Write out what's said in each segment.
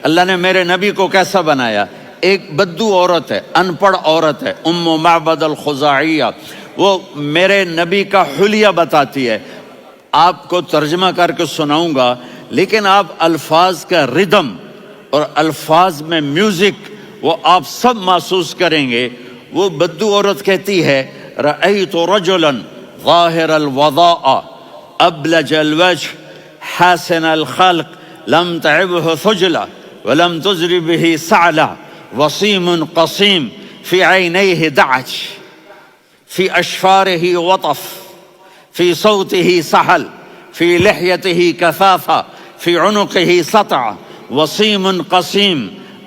اللہ نے میرے نبی کو کیسا بنایا؟ ایک بدو عورت ہے، ان پڑھ عورت ہے، ام معبد الخزاعیہ، وہ میرے نبی کا حلیہ بتاتی ہے. آپ کو ترجمہ کر کے سناؤں گا، لیکن آپ الفاظ کا ردم اور الفاظ میں میوزک وہ آپ سب محسوس کریں گے. وہ بدو عورت کہتی ہے رأیت رجلا ظاہر الوضاء ابلج الوجه حاسن الخلق لم تعبه ثجلة ولم تزر به سعلة وصيم قصيم في عينيه دعج في أشفاره وطف في صوته سحل في لحيته كثافة في عنقه سطع وصيم قصيم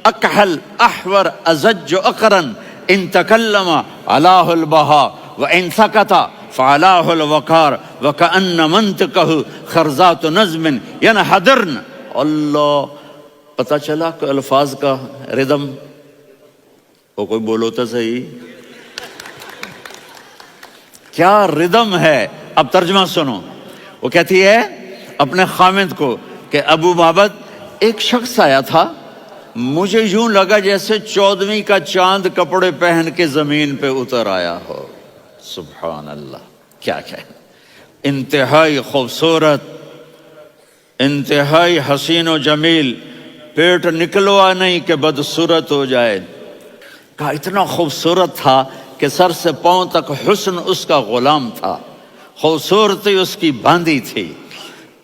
أكحل أحور أزج أقرن إن تكلم علاه البهاء وإن سكت فعلاه الوقار وكأن منطقه خرزات نظم ينحدرن. اللہ، پتہ چلا کہ الفاظ کا ردم. وہ کوئی بولو تو صحیح، کیا ردم ہے. اب ترجمہ سنو. وہ کہتی ہے اپنے خامد کو کہ ابو معبد، ایک شخص آیا تھا، مجھے یوں لگا جیسے 14ویں کا چاند کپڑے پہن کے زمین پہ اتر آیا ہو. سبحان اللہ، کیا انتہائی خوبصورت، انتہائی حسین و جمیل، پیٹ نکلوا نہیں کہ بدصورت ہو جائے. کہا اتنا خوبصورت تھا کہ سر سے پاؤں تک حسن اس کا غلام تھا، خوبصورتی اس کی باندھی تھی،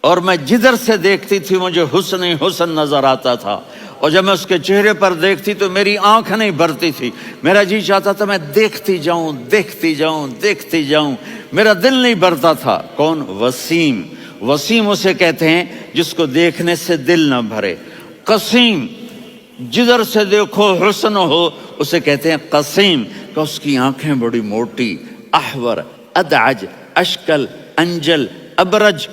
اور میں جدھر سے دیکھتی تھی مجھے حسن ہی حسن نظر آتا تھا، اور جب میں اس کے چہرے پر دیکھتی تو میری آنکھ نہیں بھرتی تھی، میرا جی چاہتا تھا میں دیکھتی جاؤں دیکھتی جاؤں دیکھتی جاؤں، میرا دل نہیں بھرتا تھا. کون؟ وسیم. وسیم اسے کہتے ہیں جس کو دیکھنے سے دل نہ بھرے. قسیم، جدھر سے دیکھو حسن ہو، اسے کہتے ہیں قسیم، کہ اس کی آنکھیں بڑی موٹی. احور، ادعج، اشکل، انجل، ابرج،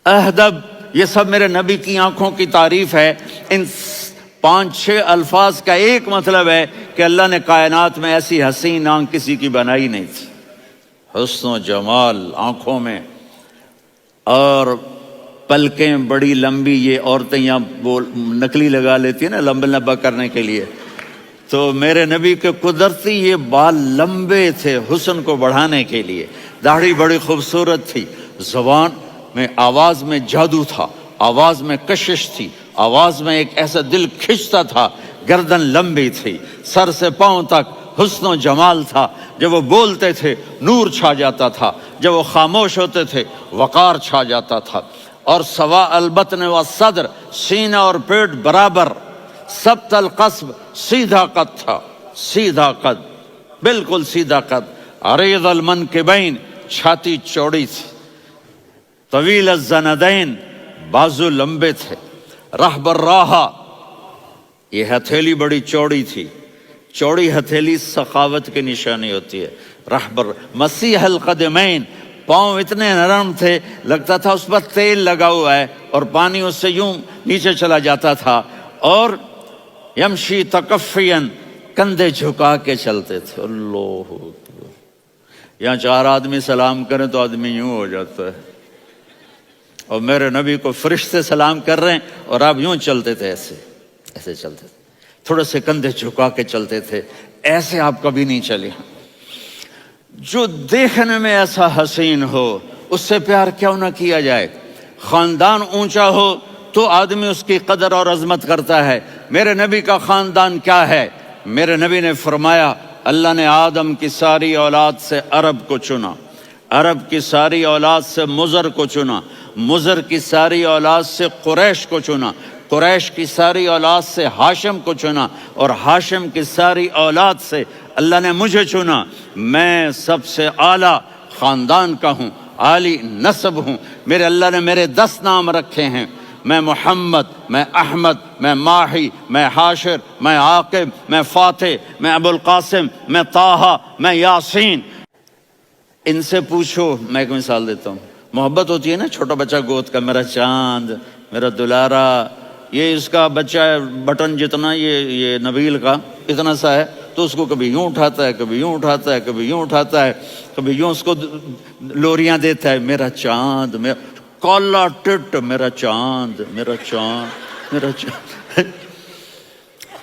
اہدب، یہ سب میرے نبی کی آنکھوں کی تعریف ہے. ان 5-6 الفاظ کا ایک مطلب ہے کہ اللہ نے کائنات میں ایسی حسین آنکھ کسی کی بنائی نہیں تھی. حسن و جمال آنکھوں میں، اور پلکیں بڑی لمبی. یہ عورتیں یہاں نکلی لگا لیتی ہیں نا لمبا کرنے کے لیے، تو میرے نبی کے قدرتی یہ بال لمبے تھے حسن کو بڑھانے کے لیے. داڑھی بڑی خوبصورت تھی. زبان میں، آواز میں جادو تھا، آواز میں کشش تھی، آواز میں ایک ایسا دل کھنچتا تھا. گردن لمبی تھی، سر سے پاؤں تک حسن و جمال تھا. جب وہ بولتے تھے نور چھا جاتا تھا، جب وہ خاموش ہوتے تھے وقار چھا جاتا تھا. اور سوا البطن والصدر، سینہ اور پیٹ برابر. سبت القصب، سیدھا قد تھا، سیدھا قد، بالکل سیدھا قد. عریض المنکبین، چھاتی چوڑی تھی. طویل الزندین، بازو لمبے تھے. رحب الراحہ، یہ ہتھیلی بڑی چوڑی تھی. چوڑی ہتھیلی سخاوت کی نشانی ہوتی ہے. رحبر. مسیح القدمین، پاؤں اتنے نرم تھے لگتا تھا اس پر تیل لگا ہوا ہے، اور پانی اس سے یوں نیچے چلا جاتا تھا. اور یمشی تکفین، کندھے جھکا کے چلتے تھے. اللہ، یہاں 4 آدمی سلام کریں تو آدمی یوں ہو جاتا ہے، اور میرے نبی کو فرشتے سلام کر رہے ہیں اور آپ یوں چلتے تھے، ایسے ایسے چلتے تھے، تھوڑے سے کندھے جھکا کے چلتے تھے. ایسے آپ کبھی نہیں چلے. جو دیکھنے میں ایسا حسین ہو اس سے پیار کیوں نہ کیا جائے. خاندان اونچا ہو تو آدمی اس کی قدر اور عظمت کرتا ہے. میرے نبی کا خاندان کیا ہے؟ میرے نبی نے فرمایا اللہ نے آدم کی ساری اولاد سے عرب کو چنا، عرب کی ساری اولاد سے مضر کو چنا، مضر کی ساری اولاد سے قریش کو چنا، قریش کی ساری اولاد سے ہاشم کو چنا، اور ہاشم کی ساری اولاد سے اللہ نے مجھے چنا. میں سب سے اعلیٰ خاندان کا ہوں، عالی نسب ہوں. میرے اللہ نے میرے 10 نام رکھے ہیں. میں محمد، میں احمد، میں ماہی، میں حاشر، میں عاقب، میں فاتح، میں ابو القاسم، میں طٰہٰ، میں یاسین. ان سے پوچھو. میں ایک مثال دیتا ہوں. محبت ہوتی ہے نا، چھوٹا بچہ گود کا، میرا چاند، میرا دلارا. یہ اس کا بچہ بٹن جتنا، یہ نبیل کا اتنا سا ہے، تو اس کو کبھی یوں اٹھاتا ہے، کبھی یوں اٹھاتا ہے، کبھی یوں اٹھاتا ہے، کبھی یوں اس کو لوریاں دیتا ہے. میرا چاند، میرا کالا ٹٹ، میرا چاند، میرا چاند.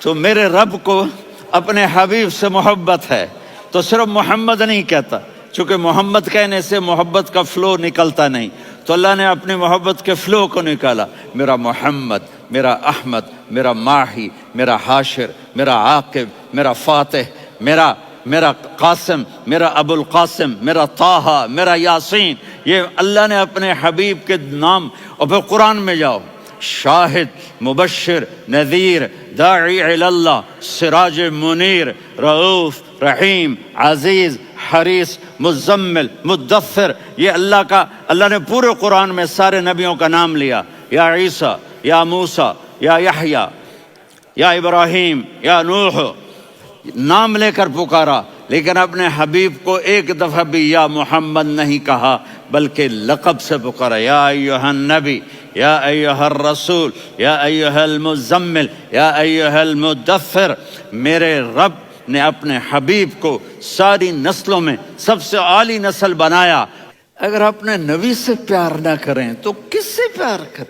تو میرے رب کو اپنے حبیب سے محبت ہے تو صرف محمد نہیں کہتا، چونکہ محمد کہنے سے محبت کا فلو نکلتا نہیں، تو اللہ نے اپنی محبت کے فلو کو نکالا، میرا محمد، میرا احمد، میرا ماہی، میرا حاشر، میرا عاقب، میرا فاتح، میرا قاسم، میرا ابو القاسم، میرا طٰہٰ، میرا یاسین، یہ اللہ نے اپنے حبیب کے نام۔ اور پھر قرآن میں جاؤ، شاہد، مبشر، نذیر، داعی الی اللہ، سراج منیر، رؤوف، رحیم، عزیز، حریص، مزمل، مدثر، یہ اللہ نے پورے قرآن میں سارے نبیوں کا نام لیا، یا عیسیٰ، یا موسیٰ، یا یحییٰ، یا ابراہیم، یا نوح، نام لے کر پکارا، لیکن اپنے حبیب کو ایک دفعہ بھی یا محمد نہیں کہا بلکہ لقب سے پکارا، یا ایھا النبی، یا ایھا الرسول، یا ایھا المزمل، یا ایھا المدثر۔ میرے رب نے اپنے حبیب کو ساری نسلوں میں سب سے اعلی نسل بنایا۔ اگر اپنے نبی سے پیار نہ کریں تو کس سے پیار کریں؟